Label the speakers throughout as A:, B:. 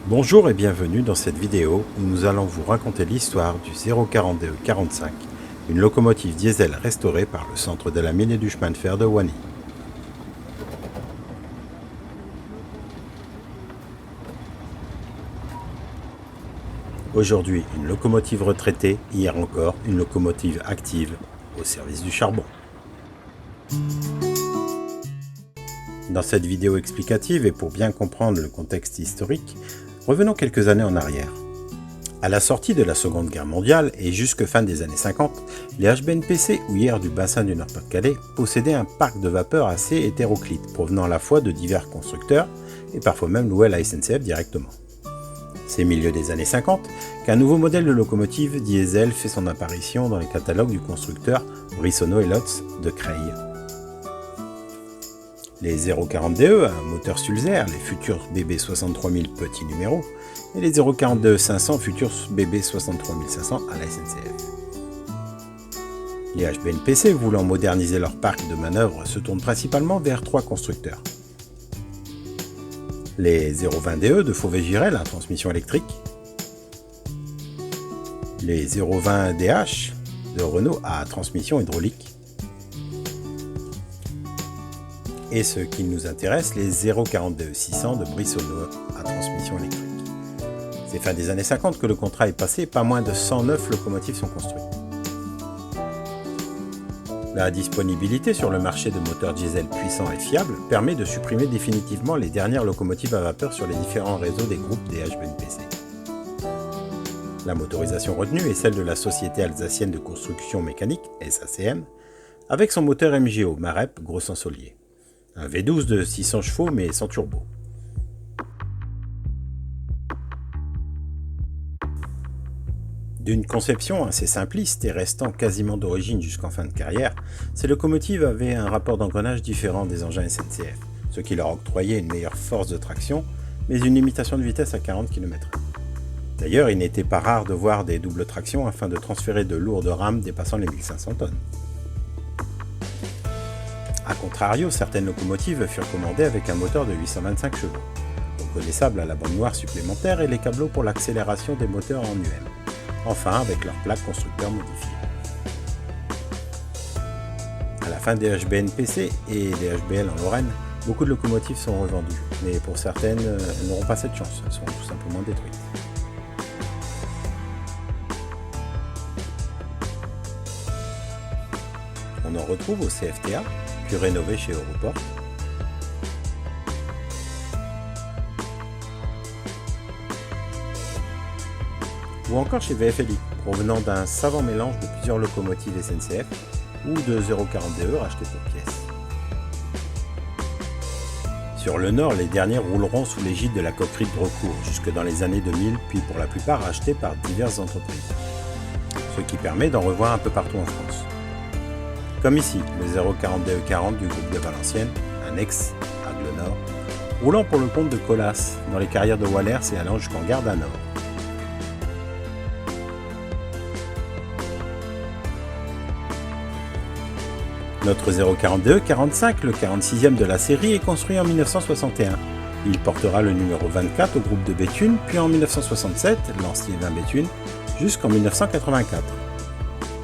A: Bonjour et bienvenue dans cette vidéo où nous allons vous raconter l'histoire du 042-45, une locomotive diesel restaurée par le centre de la mine et du chemin de fer de Wany. Aujourd'hui, une locomotive retraitée, hier encore, une locomotive active au service du charbon. Dans cette vidéo explicative et pour bien comprendre le contexte historique, revenons quelques années en arrière. À la sortie de la Seconde Guerre mondiale et jusque fin des années 50, les HBNPC, houillères du bassin du Nord-Pas-de-Calais, possédaient un parc de vapeur assez hétéroclite, provenant à la fois de divers constructeurs et parfois même loués à la SNCF directement. C'est au milieu des années 50 qu'un nouveau modèle de locomotive diesel fait son apparition dans les catalogues du constructeur Brissonneau et Lotz de Creil. Les 042 à moteur Sulzer, les futurs BB 63000 petit numéro, et les 042 500 futurs BB 63500 à la SNCF. Les HBNPC voulant moderniser leur parc de manœuvre se tournent principalement vers trois constructeurs. Les 020DE de Fauvet-Girel à transmission électrique, les 020DH de Renault à transmission hydraulique, et ce qui nous intéresse, les 042 600 de Brissonneau à transmission électrique. C'est fin des années 50 que le contrat est passé, pas moins de 109 locomotives sont construites. La disponibilité sur le marché de moteurs diesel puissants et fiables permet de supprimer définitivement les dernières locomotives à vapeur sur les différents réseaux des groupes des HBNPC. La motorisation retenue est celle de la Société alsacienne de construction mécanique, SACM, avec son moteur MGO Marep Gros-Sansolier. Un V12 de 600 chevaux mais sans turbo. D'une conception assez simpliste et restant quasiment d'origine jusqu'en fin de carrière, ces locomotives avaient un rapport d'engrenage différent des engins SNCF, ce qui leur octroyait une meilleure force de traction, mais une limitation de vitesse à 40 km/h. D'ailleurs, il n'était pas rare de voir des doubles tractions afin de transférer de lourdes rames dépassant les 1500 tonnes. A contrario, certaines locomotives furent commandées avec un moteur de 825 chevaux, reconnaissable à la bande noire supplémentaire et les câbleaux pour l'accélération des moteurs en UM. Enfin avec leurs plaques constructeurs modifiées. À la fin des HBNPC et des HBL en Lorraine, beaucoup de locomotives sont revendues, mais pour certaines, elles n'auront pas cette chance, elles seront tout simplement détruites. On en retrouve au CFTA, puis rénové chez Europort, ou encore chez VFLI, provenant d'un savant mélange de plusieurs locomotives SNCF ou de 042 rachetés pour pièces. Sur le nord, les derniers rouleront sous l'égide de la coquerie de Drocourt jusque dans les années 2000, puis pour la plupart rachetés par diverses entreprises, ce qui permet d'en revoir un peu partout en France. Comme ici, le 042-40 du groupe de Valenciennes, un ex-Aigle Nord, roulant pour le compte de Colas, dans les carrières de Wallers et allant jusqu'en gare d'Anor. Notre 042-45, le 46e de la série, est construit en 1961. Il portera le numéro 24 au groupe de Béthune, puis en 1967, l'ancien 20 Béthune, jusqu'en 1984.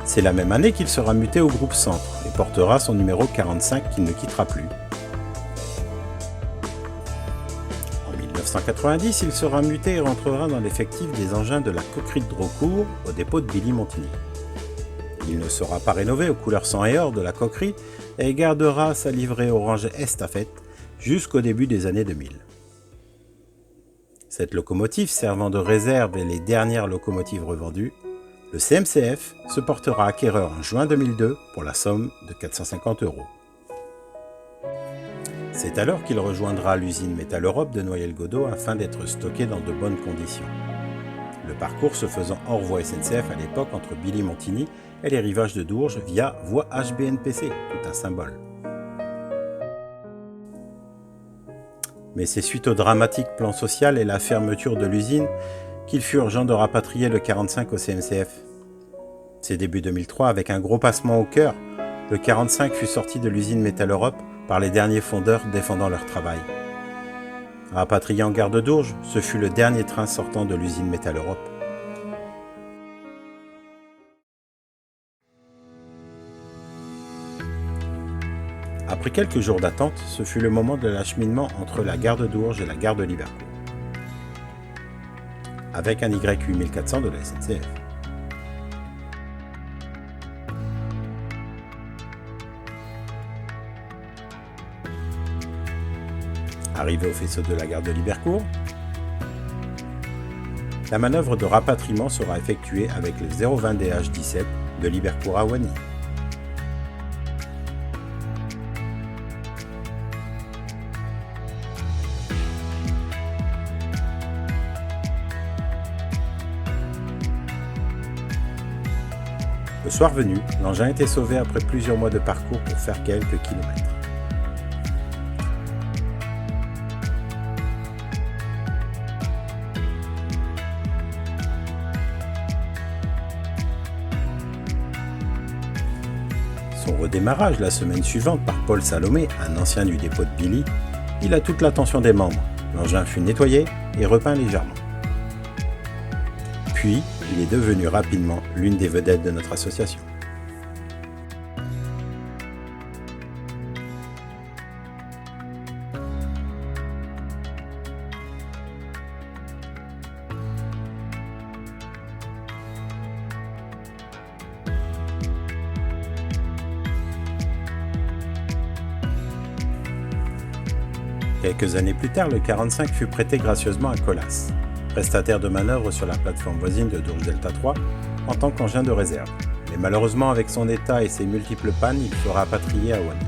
A: C'est la même année qu'il sera muté au groupe Centre et portera son numéro 45 qu'il ne quittera plus. En 1990, il sera muté et rentrera dans l'effectif des engins de la coquerie de Drocourt au dépôt de Billy-Montigny. Il ne sera pas rénové aux couleurs sang et or de la coquerie et gardera sa livrée orange estafette jusqu'au début des années 2000. Cette locomotive servant de réserve et les dernières locomotives revendues, le CMCF se portera acquéreur en juin 2002 pour la somme de 450 €. C'est alors qu'il rejoindra l'usine Métal Europe de Noyelles-Godault afin d'être stocké dans de bonnes conditions. Le parcours se faisant hors voie SNCF à l'époque entre Billy-Montigny et les rivages de Dourges via voie HBNPC, tout un symbole. Mais c'est suite au dramatique plan social et la fermeture de l'usine qu'il fut urgent de rapatrier le 45 au CMCF. C'est début 2003, avec un gros passement au cœur, le 45 fut sorti de l'usine Métal Europe par les derniers fondeurs défendant leur travail. Rapatrié en gare de Dourges, ce fut le dernier train sortant de l'usine Métal Europe. Après quelques jours d'attente, ce fut le moment de l'acheminement entre la gare de Dourges et la gare de Libercourt, avec un Y8400 de la SNCF. Arrivé au faisceau de la gare de Libercourt, la manœuvre de rapatriement sera effectuée avec le 020 DH17 de Libercourt à Wany. Le soir venu, l'engin était sauvé après plusieurs mois de parcours pour faire quelques kilomètres. Son redémarrage la semaine suivante par Paul Salomé, un ancien du dépôt de Billy, il a toute l'attention des membres. L'engin fut nettoyé et repeint légèrement. Puis, il est devenu rapidement l'une des vedettes de notre association. Quelques années plus tard, le 45 fut prêté gracieusement à Colas, prestataire de manœuvre sur la plateforme voisine de Dourges Delta 3, en tant qu'engin de réserve. Mais malheureusement, avec son état et ses multiples pannes, il sera rapatrié à Wany.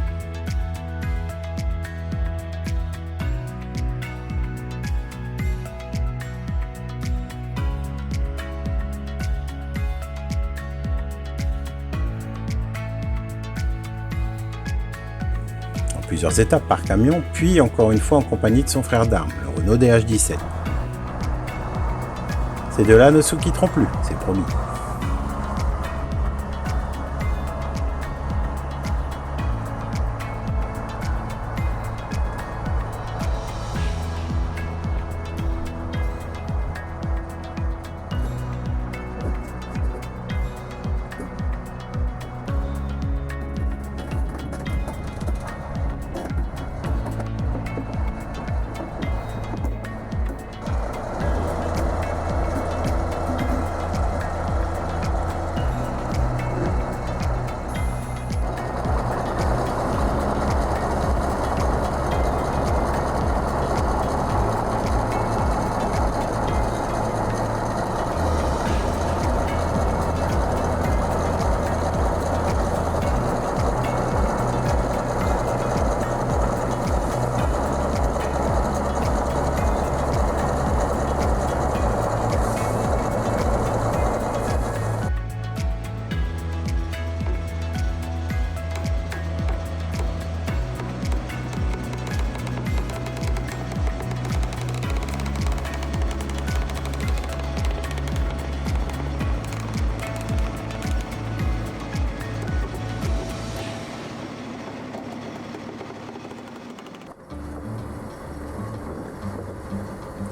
A: En plusieurs étapes par camion, puis encore une fois en compagnie de son frère d'armes, le Renault DH17. Ces deux-là ne se quitteront plus, c'est promis.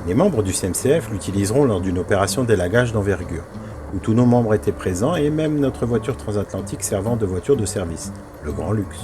A: Les membres du CMCF l'utiliseront lors d'une opération d'élagage d'envergure, où tous nos membres étaient présents et même notre voiture transatlantique servant de voiture de service, le Grand Luxe.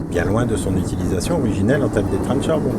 A: Bien loin de son utilisation originelle en tête des trains de charbon.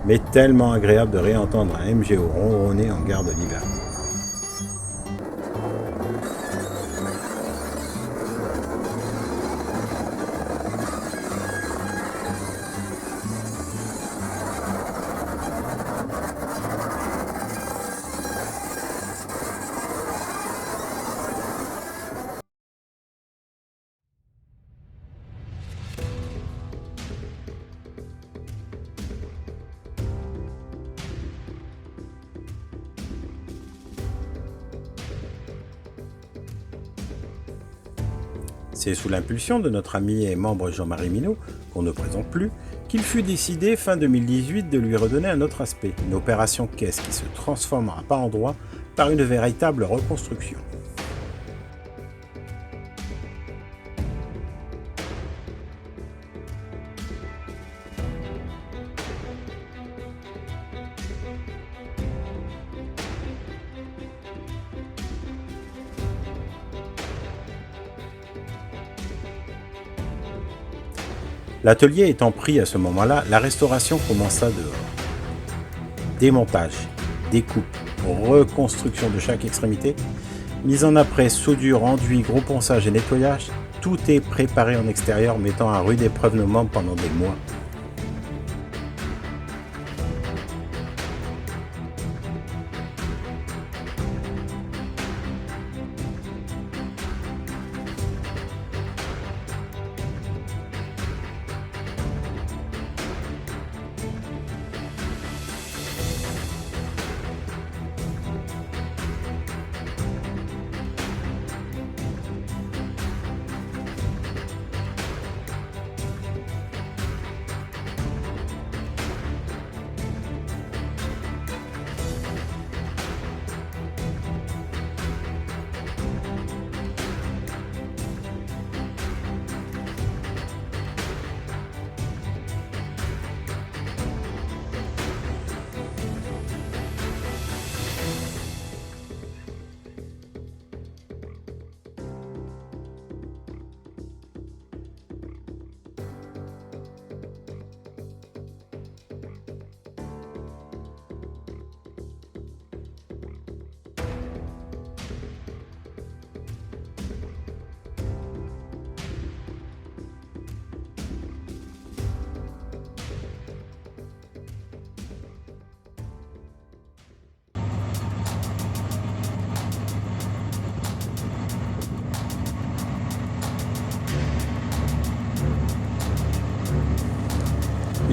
A: mais tellement agréable de réentendre un MGO ronronner en gare de l'hiver. C'est sous l'impulsion de notre ami et membre Jean-Marie Minot, qu'on ne présente plus, qu'il fut décidé fin 2018 de lui redonner un autre aspect, une opération caisse qui se transformera par endroits par une véritable reconstruction. L'atelier étant pris à ce moment-là, la restauration commença dehors. Démontage, découpe, reconstruction de chaque extrémité, mise en après, soudure, enduit, gros ponçage et nettoyage, tout est préparé en extérieur, mettant à rude épreuve nos membres pendant des mois.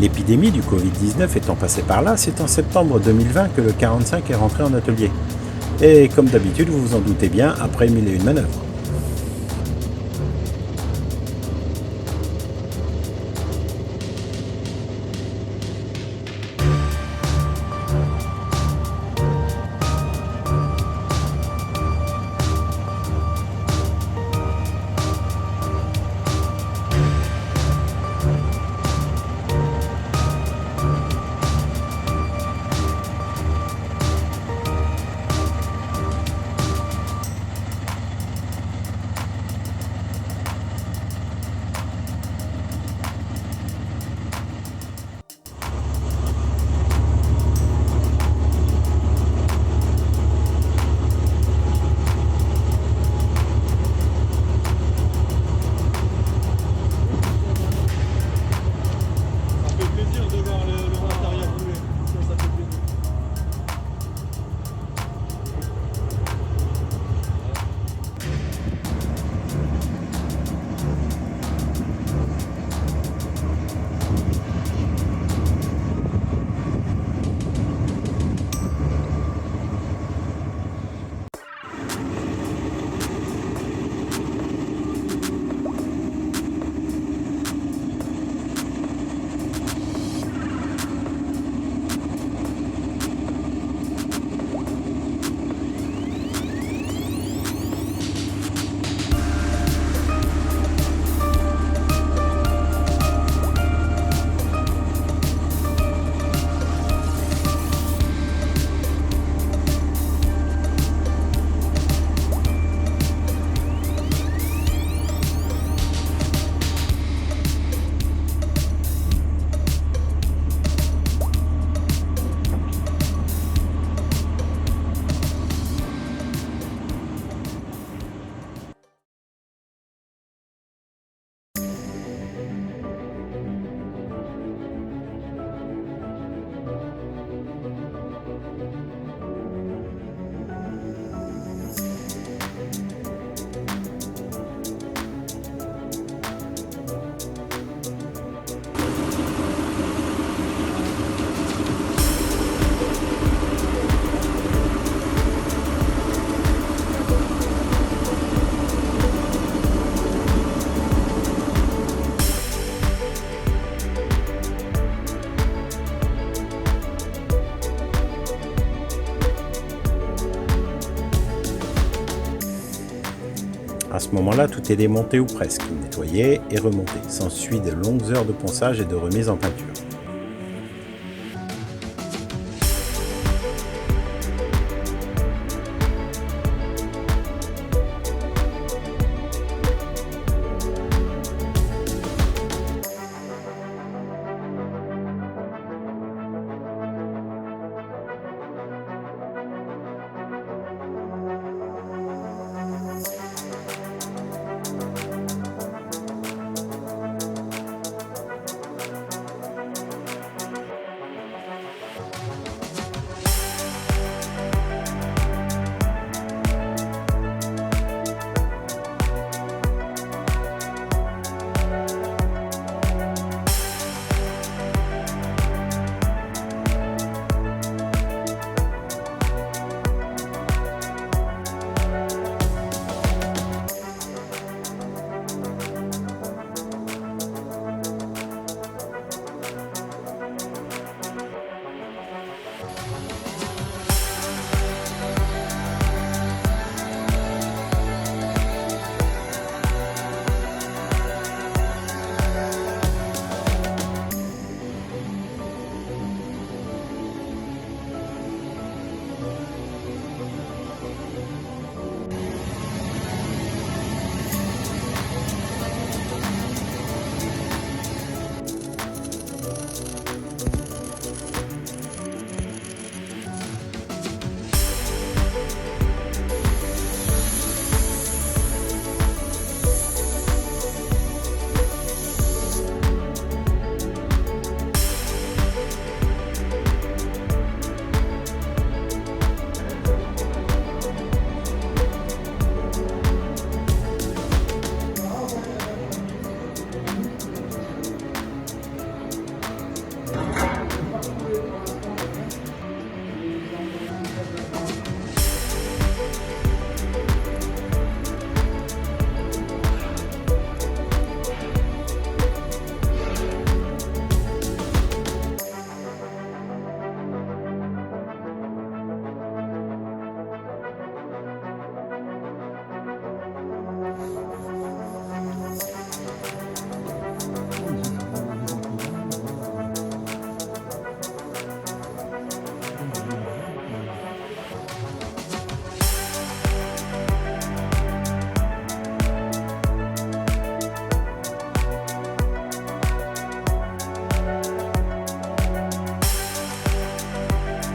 A: L'épidémie du Covid-19 étant passée par là, c'est en septembre 2020 que le 45 est rentré en atelier. Et comme d'habitude, vous vous en doutez bien, après 1001 manœuvres. ce moment-là, tout est démonté ou presque, nettoyé et remonté. S'ensuit de longues heures de ponçage et de remise en peinture.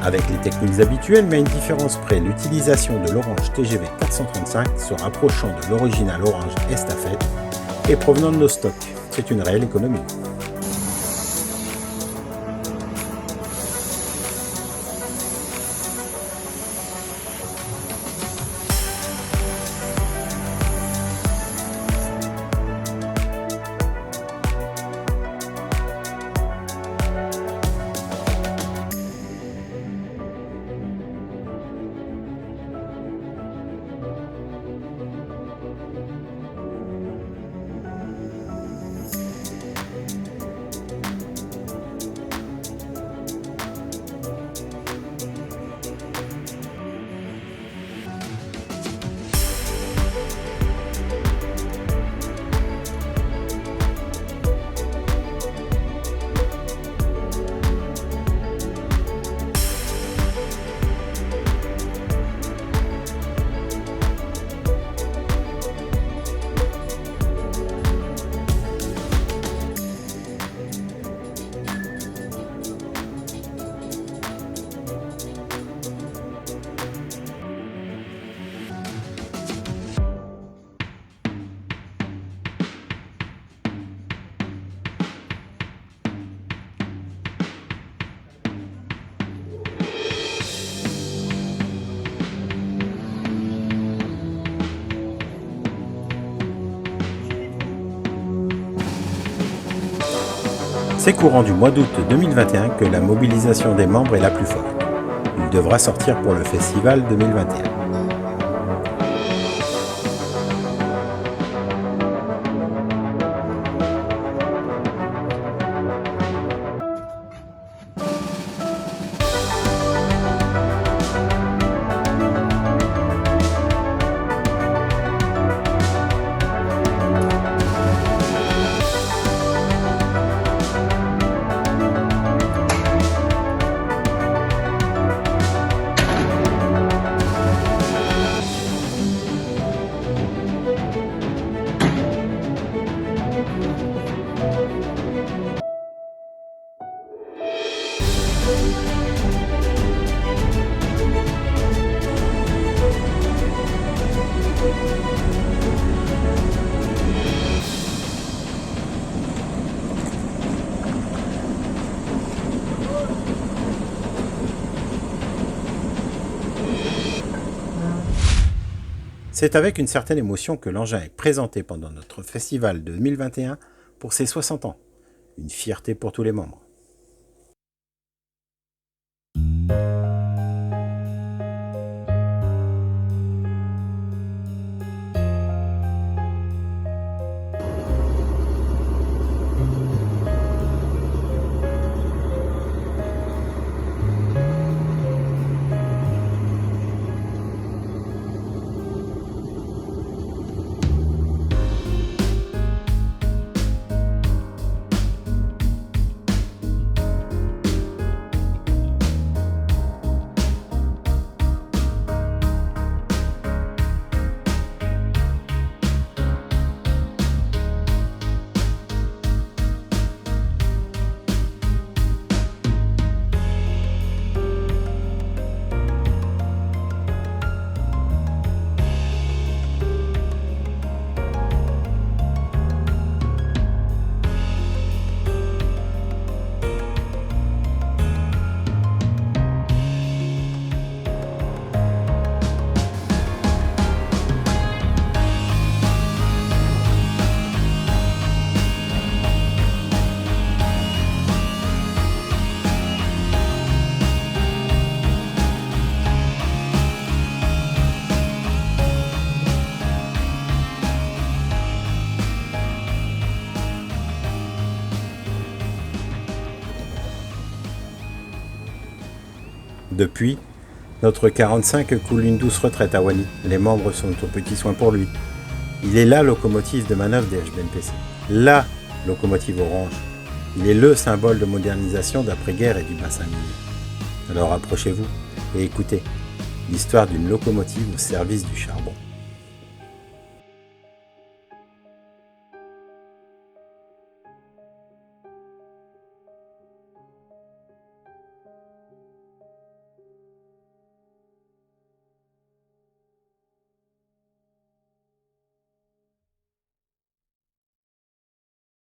A: Avec les techniques habituelles, mais à une différence près, l'utilisation de l'Orange TGV 435 se rapprochant de l'original Orange Estafette et provenant de nos stocks. C'est une réelle économie. C'est courant du mois d'août 2021 que la mobilisation des membres est la plus forte. Il devra sortir pour le festival 2021. C'est avec une certaine émotion que l'engin est présenté pendant notre festival 2021 pour ses 60 ans. Une fierté pour tous les membres. Depuis, notre 45 coule une douce retraite à Wany. Les membres sont aux petits soins pour lui. Il est la locomotive de manœuvre des HBNPC. La locomotive orange. Il est le symbole de modernisation d'après-guerre et du bassin minier. Alors approchez-vous et écoutez l'histoire d'une locomotive au service du charbon.